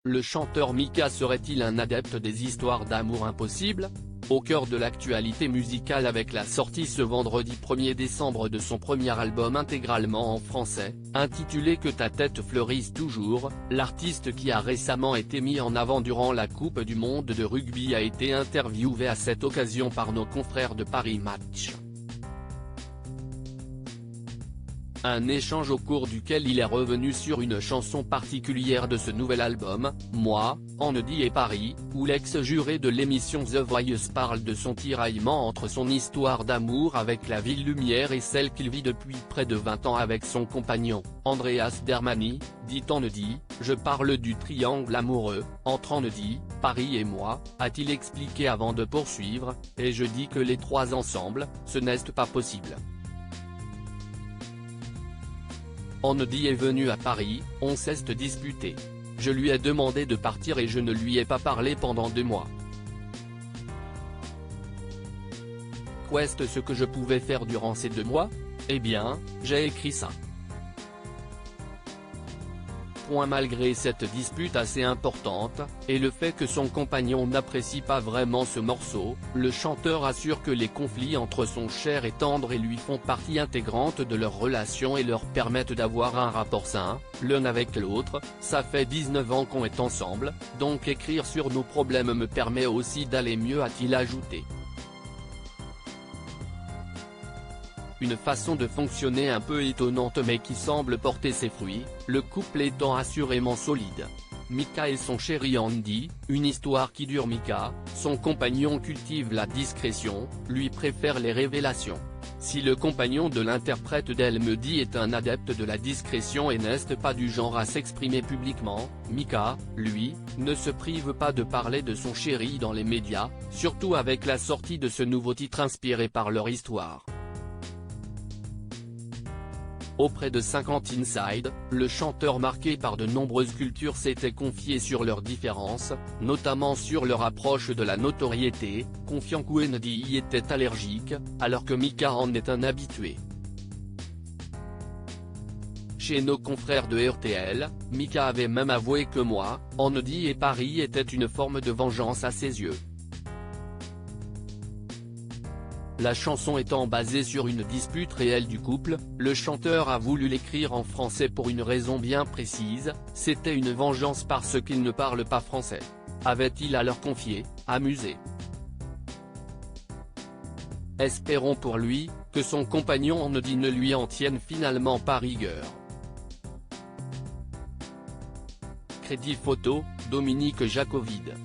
le chanteur Mika serait-il un adepte des histoires d'amour impossibles? Au cœur de l'actualité musicale avec la sortie ce vendredi 1er décembre de son premier album intégralement en français, intitulé Que ta tête fleurisse toujours, l'artiste qui a récemment été mis en avant durant la Coupe du Monde de rugby a été interviewé à cette occasion par nos confrères de Paris Match. Un échange au cours duquel il est revenu sur une chanson particulière de ce nouvel album, Moi, Ennedi et Paris, où l'ex-juré de l'émission The Voice parle de son tiraillement entre son histoire d'amour avec la ville lumière et celle qu'il vit depuis près de 20 ans avec son compagnon, Andreas Dermani, dit Ennedi, je parle du triangle amoureux, entre Ennedi, Paris et moi, a-t-il expliqué avant de poursuivre, et je dis que les trois ensemble, ce n'est pas possible. Ennedi est venu à Paris, on s'est disputé. Je lui ai demandé de partir et je ne lui ai pas parlé pendant 2 mois. Qu'est-ce ce que je pouvais faire durant ces 2 mois? Eh bien, j'ai écrit ça. Malgré cette dispute assez importante, et le fait que son compagnon n'apprécie pas vraiment ce morceau, le chanteur assure que les conflits entre son cher et tendre et lui font partie intégrante de leur relation et leur permettent d'avoir un rapport sain, l'un avec l'autre. Ça fait 19 ans qu'on est ensemble, donc écrire sur nos problèmes me permet aussi d'aller mieux, a-t-il ajouté. Une façon de fonctionner un peu étonnante mais qui semble porter ses fruits, le couple étant assurément solide. Mika et son chéri Ennedi, une histoire qui dure. Mika, son compagnon cultive la discrétion, lui préfère les révélations. Si le compagnon de l'interprète d'Ennedi est un adepte de la discrétion et n'est pas du genre à s'exprimer publiquement, Mika, lui, ne se prive pas de parler de son chéri dans les médias, surtout avec la sortie de ce nouveau titre inspiré par leur histoire. Auprès de 50 Inside, le chanteur marqué par de nombreuses cultures s'était confié sur leurs différences, notamment sur leur approche de la notoriété, confiant qu'Ennedi y était allergique, alors que Mika en est un habitué. Chez nos confrères de RTL, Mika avait même avoué que Moi, Ennedi et Paris était une forme de vengeance à ses yeux. La chanson étant basée sur une dispute réelle du couple, le chanteur a voulu l'écrire en français pour une raison bien précise, c'était une vengeance parce qu'il ne parle pas français. Avait-il alors confié, amusé. Espérons pour lui, que son compagnon Ennedi ne lui en tienne finalement pas rigueur. Crédit photo, Dominique Jacovide.